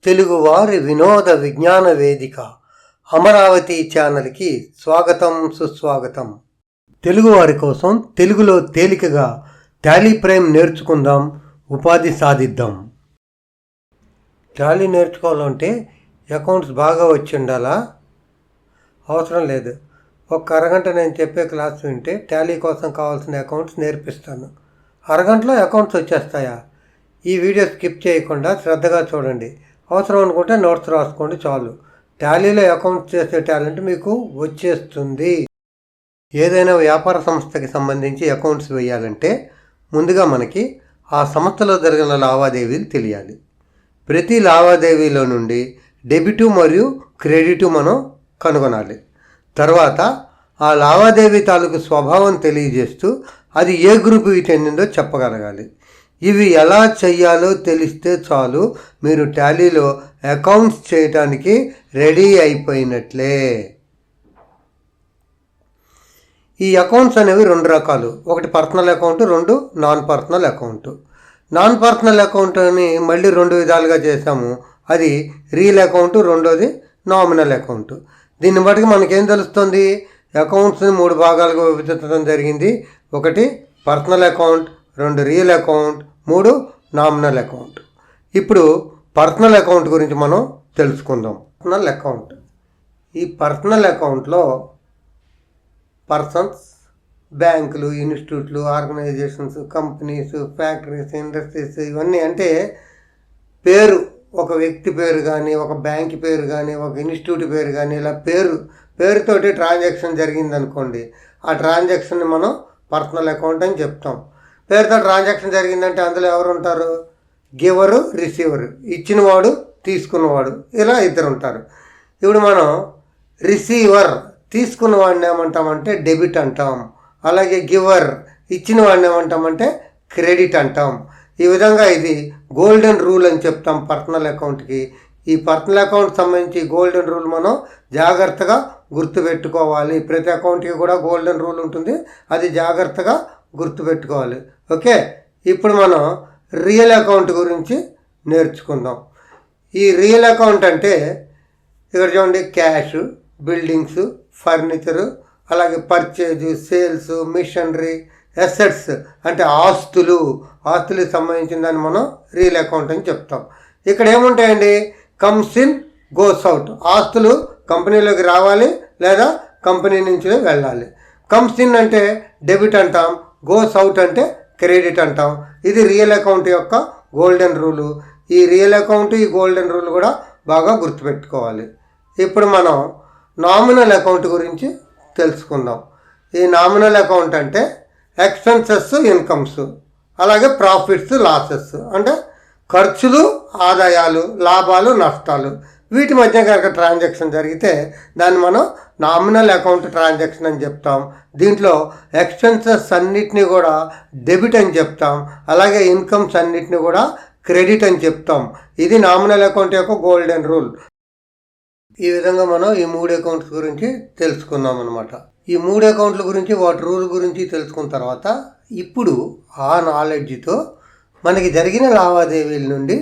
తెలుగువారి వినోద విజ్ఞాన వేదిక అమరావతి ఛానల్కి స్వాగతం సుస్వాగతం. తెలుగువారి కోసం తెలుగులో తేలికగా టాలీ ప్రైమ్ నేర్చుకుందాం, ఉపాధి సాధిద్దాం. టాలీ నేర్చుకోవాలంటే అకౌంట్స్ బాగా వచ్చి ఉండాలా? అవసరం లేదు. ఒక అరగంట నేను చెప్పే క్లాస్ వింటే టాలీ కోసం కావాల్సిన అకౌంట్స్ నేర్పిస్తాను. అరగంటలో అకౌంట్స్ వచ్చేస్తాయా? ఈ వీడియో స్కిప్ చేయకుండా శ్రద్ధగా చూడండి. అవసరం అనుకుంటే నోట్స్ రాసుకోండి చాలు. టాలీలో అకౌంట్స్ చేసే టాలెంట్ మీకు వచ్చేస్తుంది. ఏదైనా వ్యాపార సంస్థకి సంబంధించి అకౌంట్స్ వేయాలంటే ముందుగా మనకి ఆ సంస్థలో జరిగిన లావాదేవీలు తెలియాలి. ప్రతి లావాదేవీలో నుండి డెబిటు మరియు క్రెడిటు మనం కనుగొనాలి. తర్వాత ఆ లావాదేవీ తాలూకు స్వభావం తెలియజేస్తూ అది ఏ గ్రూపుకి చెందిందో చెప్పగలగాలి. ఇవి ఎలా చెయ్యాలో తెలిస్తే చాలు, మీరు టాలీలో అకౌంట్స్ చేయడానికి రెడీ అయిపోయినట్లే. ఈ అకౌంట్స్ అనేవి రెండు రకాలు. ఒకటి పర్సనల్ అకౌంట్, రెండు non personal account. Non personal account అని మళ్ళీ రెండు విధాలుగా చేసాము. అది రియల్ అకౌంట్, రెండోది నామినల్ అకౌంట్. దీన్ని బట్టి మనకేం తెలుస్తుంది? అకౌంట్స్ని మూడు భాగాలుగా విభజించడం జరిగింది. ఒకటి పర్సనల్ అకౌంట్, రెండు రియల్ అకౌంట్, మూడు నామినల్ అకౌంట్. ఇప్పుడు పర్సనల్ అకౌంట్ గురించి మనం తెలుసుకుందాం. Personal account. ఈ పర్సనల్ అకౌంట్లో పర్సన్స్, బ్యాంకులు, ఇన్స్టిట్యూట్లు, ఆర్గనైజేషన్స్, కంపెనీస్, ఫ్యాక్టరీస్, ఇండస్ట్రీస్ ఇవన్నీ అంటే పేరు, ఒక వ్యక్తి పేరు కానీ, ఒక బ్యాంక్ పేరు కానీ, ఒక ఇన్స్టిట్యూట్ పేరు కానీ, ఇలా పేరుతోటి ట్రాన్సాక్షన్ జరిగిందనుకోండి, ఆ ట్రాన్సాక్షన్ని మనం పర్సనల్ అకౌంట్ అని చెప్తాం. పేరుతో ట్రాన్సాక్షన్ జరిగిందంటే అందులో ఎవరు ఉంటారు? గివరు, రిసీవరు, ఇచ్చినవాడు, తీసుకున్నవాడు, ఇలా ఇద్దరు ఉంటారు. ఇప్పుడు మనం రిసీవర్ తీసుకున్న వాడిని ఏమంటామంటే డెబిట్ అంటాం. అలాగే గివర్ ఇచ్చిన వాడిని ఏమంటామంటే క్రెడిట్ అంటాం. ఈ విధంగా ఇది గోల్డెన్ రూల్ అని చెప్తాం పర్సనల్ అకౌంట్కి. ఈ పర్సనల్ అకౌంట్ సంబంధించి గోల్డెన్ రూల్ మనం జాగ్రత్తగా గుర్తుపెట్టుకోవాలి. ప్రతి అకౌంట్కి కూడా గోల్డెన్ రూల్ ఉంటుంది, అది జాగ్రత్తగా గుర్తుపెట్టుకోవాలి. ఓకే, ఇప్పుడు మనం రియల్ అకౌంట్ గురించి నేర్చుకుందాం. ఈ రియల్ అకౌంట్ అంటే ఇక్కడ చూడండి, క్యాష్, బిల్డింగ్స్, ఫర్నిచరు, అలాగే పర్చేజు, సేల్స్, మిషనరీ, అసెట్స్ అంటే ఆస్తులకు సంబంధించిన దాన్ని మనం రియల్ అకౌంట్ అని చెప్తాం. ఇక్కడ ఏముంటాయండి? Comes in, goes out. ఆస్తులు కంపెనీలోకి రావాలి లేదా కంపెనీ నుంచి వెళ్ళాలి. కమ్స్ ఇన్ అంటే డెబిట్ అంటాం, గోస్ అవుట్ అంటే క్రెడిట్ అంటాం. ఇది రియల్ అకౌంట్ యొక్క గోల్డెన్ రూలు. ఈ రియల్ అకౌంట్, ఈ గోల్డెన్ రూల్ కూడా బాగా గుర్తుపెట్టుకోవాలి. ఇప్పుడు మనం నామినల్ అకౌంట్ గురించి తెలుసుకుందాం. ఈ నామినల్ అకౌంట్ అంటే ఎక్స్పెన్సెస్, ఇన్కమ్స్, అలాగే ప్రాఫిట్స్, లాసెస్ అంటే ఖర్చులు, ఆదాయాలు, లాభాలు, నష్టాలు, వీటి మధ్య కనుక ట్రాన్సాక్షన్ జరిగితే దాన్ని మనం నామినల్ అకౌంట్ ట్రాన్సాక్షన్ అని చెప్తాం. దీంట్లో ఎక్స్పెన్సెస్ అన్నిటినీ కూడా డెబిట్ అని చెప్తాం, అలాగే ఇన్కమ్స్ అన్నిటినీ కూడా క్రెడిట్ అని చెప్తాం. ఇది నామినల్ అకౌంట్ యొక్క గోల్డెన్ రూల్. ఈ విధంగా మనం ఈ మూడు అకౌంట్స్ గురించి తెలుసుకున్నాం అనమాట. ఈ మూడు అకౌంట్ల గురించి, వాటి రూల్ గురించి తెలుసుకున్న తర్వాత ఇప్పుడు ఆ నాలెడ్జ్తో మనకి జరిగిన లావాదేవీల నుండి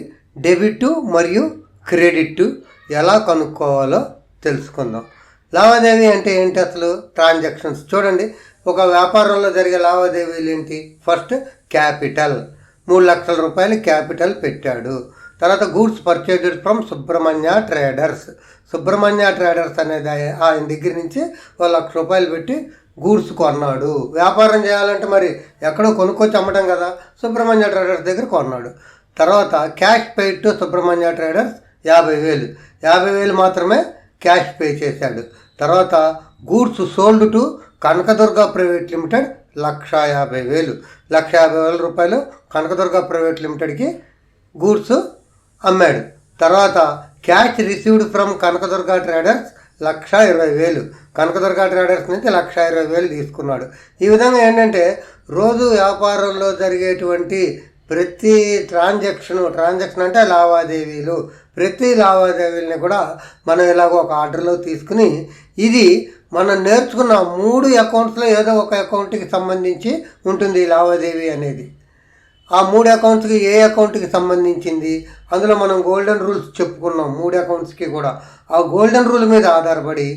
డెబిట్ మరియు క్రెడిట్ ఎలా కనుక్కోవాలో తెలుసుకుందాం. లావాదేవీ అంటే ఏంటి అసలు? ట్రాన్సాక్షన్స్. చూడండి, ఒక వ్యాపారంలో జరిగే లావాదేవీలు ఏంటి? ఫస్ట్ క్యాపిటల్, 3 లక్షల రూపాయలు క్యాపిటల్ పెట్టాడు. తర్వాత goods purchased from Subrahmanya traders. Subrahmanya traders అనేది ఆయన దగ్గర నుంచి 1 లక్ష రూపాయలు పెట్టి గూడ్స్ కొన్నాడు. వ్యాపారం చేయాలంటే మరి ఎక్కడో కొనుక్కొచ్చి అమ్మటం కదా, సుబ్రహ్మణ్య ట్రేడర్స్ దగ్గర కొన్నాడు. తర్వాత cash paid to Subrahmanya traders 50,000 మాత్రమే క్యాష్ పే చేశాడు. తర్వాత goods sold to Kanakadurga private limited 1,50,000. 1,50,000 రూపాయలు కనకదుర్గ ప్రైవేట్ లిమిటెడ్కి గూడ్స్ అమ్మాడు. తర్వాత cash received from Kanakadurga traders 1,20,000. Kanakadurga traders నుంచి 1,20,000 తీసుకున్నాడు. ఈ విధంగా ఏంటంటే రోజు వ్యాపారంలో జరిగేటువంటి ప్రతి ట్రాన్సాక్షన్ అంటే లావాదేవీలు, ప్రతి లావాదేవీలని కూడా మనం ఇలాగ ఒక ఆర్డర్లో తీసుకుని, ఇది మనం నేర్చుకున్న 3 అకౌంట్స్లో ఏదో ఒక అకౌంట్కి సంబంధించి ఉంటుంది ఈ లావాదేవీ అనేది. ఆ 3 అకౌంట్స్కి ఏ అకౌంట్కి సంబంధించింది, అందులో మనం గోల్డెన్ రూల్స్ చెప్పుకున్నాం 3 అకౌంట్స్కి కూడా. ఆ గోల్డెన్ రూల్ మీద ఆధారపడి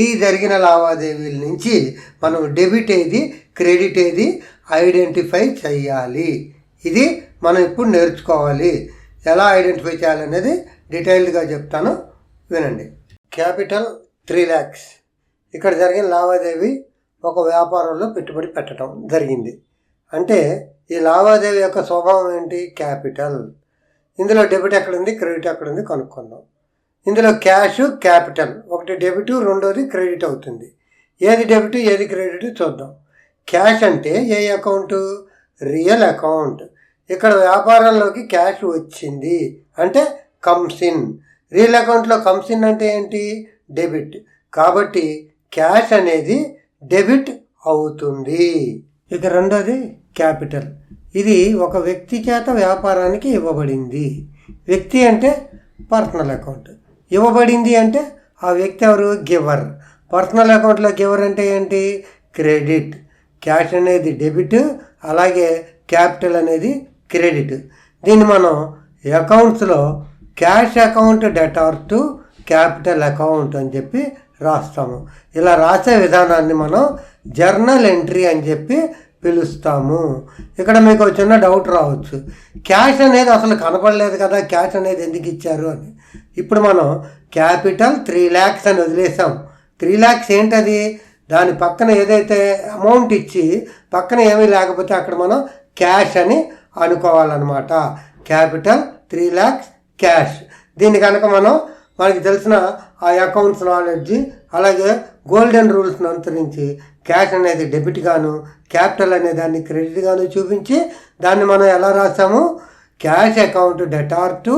ఈ జరిగిన లావాదేవీల నుంచి మనం డెబిట్ ఏది క్రెడిట్ ఏది ఐడెంటిఫై చేయాలి. ఇది మనం ఇప్పుడు నేర్చుకోవాలి. ఎలా ఐడెంటిఫై చేయాలనేది డీటెయిల్డ్గా చెప్తాను, వినండి. Capital 3 lakhs. ఇక్కడ జరిగిన లావాదేవీ ఒక వ్యాపారంలో పెట్టుబడి పెట్టడం జరిగింది. అంటే ఈ లావాదేవీ యొక్క స్వభావం ఏంటి? క్యాపిటల్. ఇందులో డెబిట్ ఎక్కడుంది, క్రెడిట్ ఎక్కడుంది కనుక్కుందాం. ఇందులో క్యాష్ క్యాపిటల్, ఒకటి డెబిట్, రెండోది క్రెడిట్ అవుతుంది. ఏది డెబిట్ ఏది క్రెడిట్ చూద్దాం. క్యాష్ అంటే ఏ అకౌంటు? Real account. ఇక్కడ వ్యాపారంలోకి క్యాష్ వచ్చింది అంటే కమ్స్ ఇన్. రియల్ అకౌంట్లో కమ్స్ ఇన్ అంటే ఏంటి? డెబిట్. కాబట్టి క్యాష్ అనేది డెబిట్ అవుతుంది. ఇక రెండోది క్యాపిటల్. ఇది ఒక వ్యక్తి చేత వ్యాపారానికి ఇవ్వబడింది. వ్యక్తి అంటే పర్సనల్ అకౌంట్. ఇవ్వబడింది అంటే ఆ వ్యక్తి ఎవరు? గివర్. పర్సనల్ అకౌంట్లో గివర్ అంటే ఏంటి? క్రెడిట్. క్యాష్ అనేది డెబిట్, అలాగే క్యాపిటల్ అనేది క్రెడిట్. దీన్ని మనం అకౌంట్స్లో cash account debtor to capital account అని చెప్పి రాస్తాము. ఇలా రాసే విధానాన్ని మనం జర్నల్ ఎంట్రీ అని చెప్పి పిలుస్తాము. ఇక్కడ మీకు చిన్న డౌట్ రావచ్చు, క్యాష్ అనేది అసలు కనపడలేదు కదా, క్యాష్ అనేది ఎందుకు ఇచ్చారు అని. ఇప్పుడు మనం క్యాపిటల్ 3 lakhs అని వదిలేసాం. 3 lakhs ఏంటది? దాని పక్కన ఏదైతే అమౌంట్ ఇచ్చి పక్కన ఏమీ లేకపోతే అక్కడ మనం క్యాష్ అని అనుకోవాలన్నమాట. Capital 3 lakhs cash. దీన్ని కనుక మనకి తెలిసిన ఆ అకౌంట్స్ నాలెడ్జ్, అలాగే గోల్డెన్ రూల్స్ని అనుసరించి క్యాష్ అనేది డెబిట్ గాను, క్యాపిటల్ అనే దాన్ని క్రెడిట్ గాను చూపించి దాన్ని మనం ఎలా రాసాము? Cash account debtor to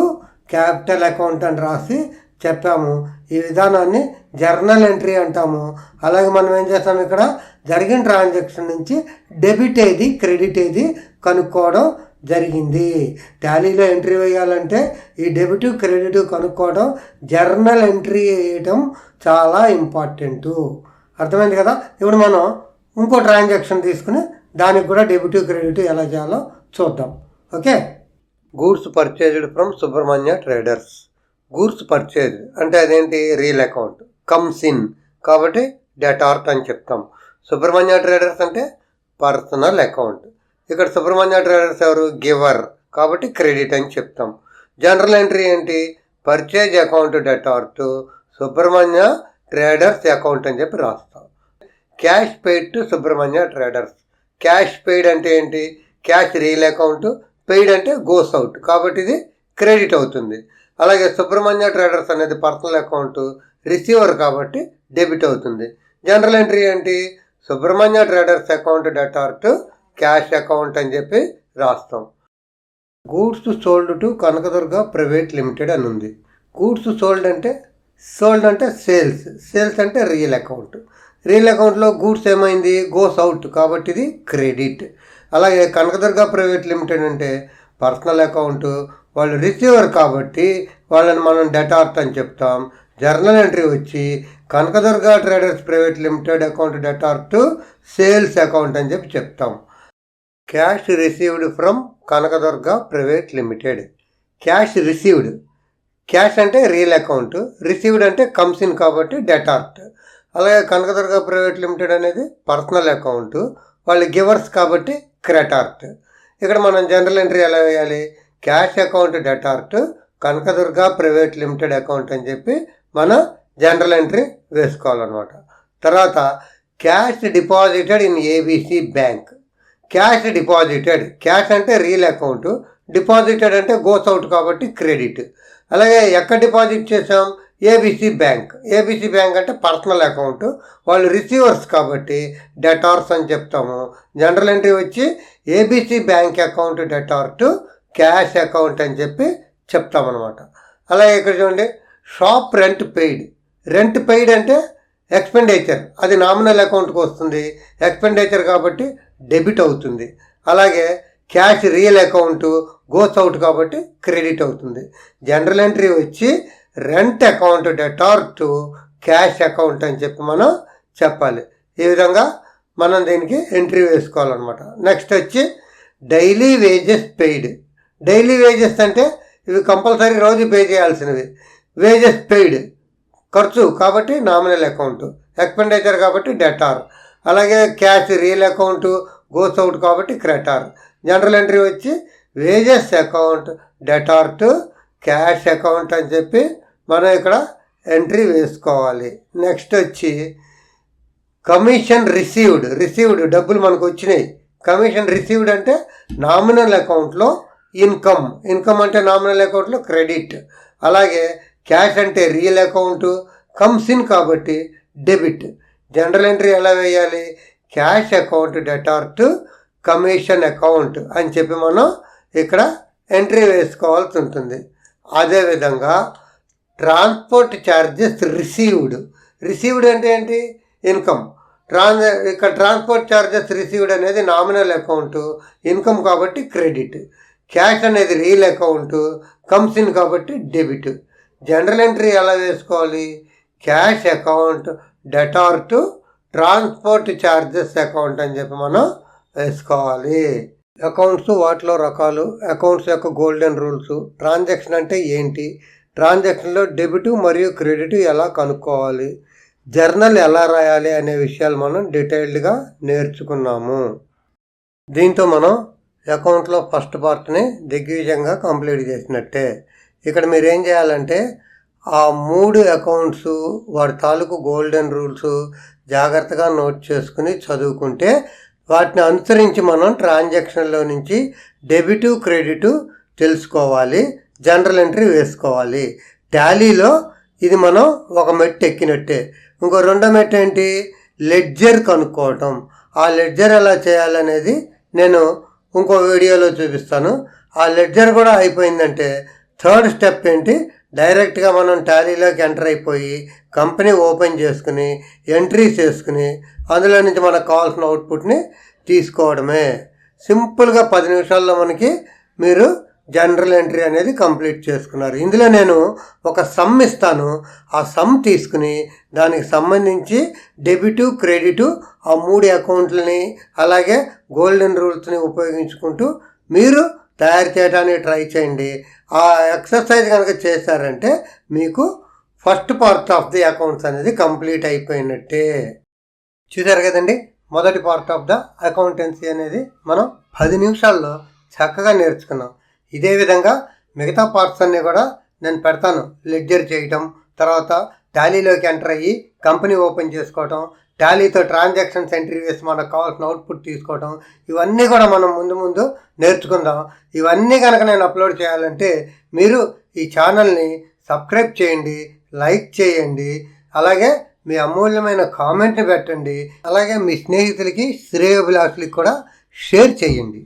capital account అని రాసి చెప్పాము. ఈ విధానాన్ని జర్నల్ ఎంట్రీ అంటాము. అలాగే మనం ఏం చేస్తాము? ఇక్కడ జరిగిన ట్రాన్సాక్షన్ నుంచి డెబిట్ ఏది క్రెడిట్ ఏది కనుక్కోవడం జరిగింది. టాలీలో ఎంట్రీ వేయాలంటే ఈ డెబిట్ క్రెడిట్ కనుక్కోవడం, జర్నల్ ఎంట్రీ వేయటం చాలా ఇంపార్టెంటు. అర్థమైంది కదా? ఇప్పుడు మనం ఇంకో ట్రాన్సాక్షన్ తీసుకుని దానికి కూడా డెబిట్ క్రెడిట్ ఎలా చేయాలో చూద్దాం. Okay. Goods purchased from Subrahmanya traders. Goods purchase అంటే అదేంటి? Real account. కమ్స్ ఇన్ కాబట్టి డెటార్ట్ అని చెప్తాం. సుబ్రహ్మణ్య ట్రేడర్స్ అంటే పర్సనల్ అకౌంట్. ఇక్కడ సుబ్రహ్మణ్య ట్రేడర్స్ ఎవరు? గివర్ కాబట్టి క్రెడిట్ అని చెప్తాం. జనరల్ ఎంట్రీ ఏంటి? Purchase account debtor to Subrahmanya traders account అని చెప్పి రాస్తాం. Cash paid to Subrahmanya traders. Cash paid అంటే ఏంటి? క్యాష్ రియల్ అకౌంట్, పెయిడ్ అంటే గోస్ అవుట్ కాబట్టి ఇది క్రెడిట్ అవుతుంది. అలాగే సుబ్రహ్మణ్య ట్రేడర్స్ అనేది పర్సనల్ అకౌంట్, రిసీవర్ కాబట్టి డెబిట్ అవుతుంది. జనరల్ ఎంట్రీ ఏంటి? Subrahmanya traders account debtor to cash account అని చెప్పి రాస్తాం. Goods sold to Kanakadurga private limited అని ఉంది. గూడ్స్ సోల్డ్ అంటే సేల్స్. సేల్స్ అంటే రియల్ అకౌంట్. రియల్ అకౌంట్లో గూడ్స్ ఏమైంది? గోస్ అవుట్ కాబట్టి ఇది క్రెడిట్. అలాగే కనకదుర్గ ప్రైవేట్ లిమిటెడ్ అంటే పర్సనల్ అకౌంట్, వాళ్ళు రిసీవర్ కాబట్టి వాళ్ళని మనం డెటార్ట్ అని చెప్తాం. జర్నల్ ఎంట్రీ వచ్చి Kanakadurga traders private limited account debtor to sales account అని చెప్పి చెప్తాం. Cash received from Kanakadurga private limited. Cash received. Cash అంటే రియల్ అకౌంట్, రిసీవ్డ్ అంటే కమ్స్ ఇన్ కాబట్టి డెటార్ట్. అలాగే కనకదుర్గ ప్రైవేట్ లిమిటెడ్ అనేది పర్సనల్ అకౌంట్, వాళ్ళు గివర్స్ కాబట్టి క్రెటార్ట్. ఇక్కడ మనం జనరల్ ఎంట్రీ ఎలా వేయాలి? Cash account debtor Kanakadurga private limited account అని చెప్పి మన జనరల్ ఎంట్రీ వేసుకోవాలన్నమాట. తర్వాత cash deposited in ABC bank. Cash deposited, cash అంటే రియల్ అకౌంట్, డిపాజిటెడ్ అంటే గోస్ అవుట్ కాబట్టి క్రెడిట్. అలాగే ఎక్కడ డిపాజిట్ చేసాం? ABC bank. ఏబీసీ బ్యాంక్ అంటే పర్సనల్ అకౌంట్, వాళ్ళు రిసీవర్స్ కాబట్టి డెటార్స్ అని చెప్తాము. జనరల్ ఎంట్రీ వచ్చి ABC bank account debtor to cash account అని చెప్పి చెప్తామన్నమాట. అలాగే ఇక్కడ చూడండి, shop rent paid. Rent paid అంటే ఎక్స్పెండిచర్, అది నామినల్ అకౌంట్కి వస్తుంది, ఎక్స్పెండిచర్ కాబట్టి డెబిట్ అవుతుంది. అలాగే cash real account goes out కాబట్టి క్రెడిట్ అవుతుంది. జనరల్ ఎంట్రీ వచ్చి rent account debtor to cash account అని చెప్పి మనం చెప్పాలి. ఈ విధంగా మనం దీనికి ఎంట్రీ వేసుకోవాలన్నమాట. నెక్స్ట్ వచ్చి daily wages paid. Daily wages అంటే ఇవి కంపల్సరీ రోజు పే చేయాల్సినవి. వేజెస్ పెయిడ్ ఖర్చు కాబట్టి నామినల్ అకౌంట్, ఎక్స్పెండిచర్ కాబట్టి డెటార్. అలాగే cash real account goes out కాబట్టి క్రెటార్. జనరల్ ఎంట్రీ వచ్చి wages account debtor to cash account అని చెప్పి మనం ఇక్కడ ఎంట్రీ వేసుకోవాలి. నెక్స్ట్ వచ్చి కమిషన్ రిసీవ్డ్ డబ్బులు మనకు వచ్చినాయి. కమిషన్ రిసీవ్డ్ అంటే నామినల్ అకౌంట్లో ఇన్కమ్ అంటే నామినల్ అకౌంట్లో క్రెడిట్. అలాగే క్యాష్ అంటే రియల్ అకౌంట్ కమ్స్ ఇన్ కాబట్టి డెబిట్. జనరల్ ఎంట్రీ ఎలా వేయాలి? Cash account debtor to commission account అని చెప్పి మనం ఇక్కడ ఎంట్రీ వేసుకోవాల్సి ఉంటుంది. అదేవిధంగా ట్రాన్స్పోర్ట్ ఛార్జెస్ రిసీవ్డ్ అంటే ఏంటి? ఇన్కమ్. ఇక్కడ ట్రాన్స్పోర్ట్ ఛార్జెస్ రిసీవ్డ్ అనేది నామినల్ అకౌంట్, ఇన్కమ్ కాబట్టి క్రెడిట్. క్యాష్ అనేది రియల్ అకౌంట్, కమ్స్ ఇన్ కాబట్టి డెబిట్. జనరల్ ఎంట్రీ ఎలా వేసుకోవాలి? Cash account debtor to transport charges account అని చెప్పి మనం వేసుకోవాలి. అకౌంట్స్ వాటిలో రకాలు, అకౌంట్స్ యొక్క గోల్డెన్ రూల్స్, ట్రాన్సాక్షన్ అంటే ఏంటి, ట్రాన్సాక్షన్లో డెబిట్ మరియు క్రెడిట్ ఎలా కనుక్కోవాలి, జర్నల్ ఎలా రాయాలి అనే విషయాలు మనం డీటెయిల్డ్గా నేర్చుకున్నాము. దీంతో మనం అకౌంట్లో ఫస్ట్ పార్ట్ని దిగ్విజయంగా కంప్లీట్ చేసినట్టే. ఇక్కడ మీరు ఏం చేయాలంటే ఆ 3 అకౌంట్స్ వాటి తాలూకు గోల్డెన్ రూల్స్ జాగ్రత్తగా నోట్ చేసుకుని చదువుకుంటే వాటిని అనుసరించి మనం ట్రాన్సాక్షన్లో నుంచి డెబిట్ క్రెడిట్ తెలుసుకోవాలి, జనరల్ ఎంట్రీ వేసుకోవాలి. టాలీలో ఇది మనం ఒక మెట్టు ఎక్కినట్టే. ఇంకో రెండో మెట్టు ఏంటి? లెడ్జర్ కనుక్కోవటం. ఆ లెడ్జర్ ఎలా చేయాలనేది నేను ఇంకో వీడియోలో చూపిస్తాను. ఆ లెడ్జర్ కూడా అయిపోయిందంటే థర్డ్ స్టెప్ ఏంటి? డైరెక్ట్గా మనం టాలీలోకి ఎంటర్ అయిపోయి కంపెనీ ఓపెన్ చేసుకుని ఎంట్రీస్ వేసుకుని అందులో నుంచి మనకు కావాల్సిన అవుట్పుట్ని తీసుకోవడమే. సింపుల్గా 10 నిమిషాల్లో మనకి మీరు జనరల్ ఎంట్రీ అనేది కంప్లీట్ చేసుకున్నారు. ఇందులో నేను ఒక సమ్ ఇస్తాను. ఆ సమ్ తీసుకుని దానికి సంబంధించి డెబిట్ క్రెడిట్ ఆ 3 అకౌంట్లని అలాగే గోల్డెన్ రూల్స్ని ఉపయోగించుకుంటూ మీరు తయారు చేయడానికి ట్రై చేయండి. ఆ ఎక్సర్సైజ్ కనుక చేశారంటే మీకు first part of the accounts అనేది కంప్లీట్ అయిపోయినట్టే. చూసారు కదండి, మొదటి పార్ట్ ఆఫ్ ద అకౌంటెన్సీ అనేది మనం 10 నిమిషాల్లో చక్కగా నేర్చుకున్నాం. ఇదే విధంగా మిగతా పార్ట్స్ అన్నీ కూడా నేను పెడతాను. లెడ్జర్ చేయటం, తర్వాత టాలీలోకి ఎంటర్ అయ్యి కంపెనీ ఓపెన్ చేసుకోవటం, టాలీతో ట్రాన్సాక్షన్స్ ఎంట్రీ వేసి మనకు కావాల్సిన అవుట్పుట్ తీసుకోవటం, ఇవన్నీ కూడా మనం ముందు నేర్చుకుందాం. ఇవన్నీ కనుక నేను అప్లోడ్ చేయాలంటే మీరు ఈ ఛానల్ని సబ్స్క్రైబ్ చేయండి, లైక్ చేయండి, అలాగే మీ అమూల్యమైన కామెంట్ని పెట్టండి, అలాగే మీ స్నేహితులకి శ్రేయోభిలాషులకి కూడా షేర్ చేయండి.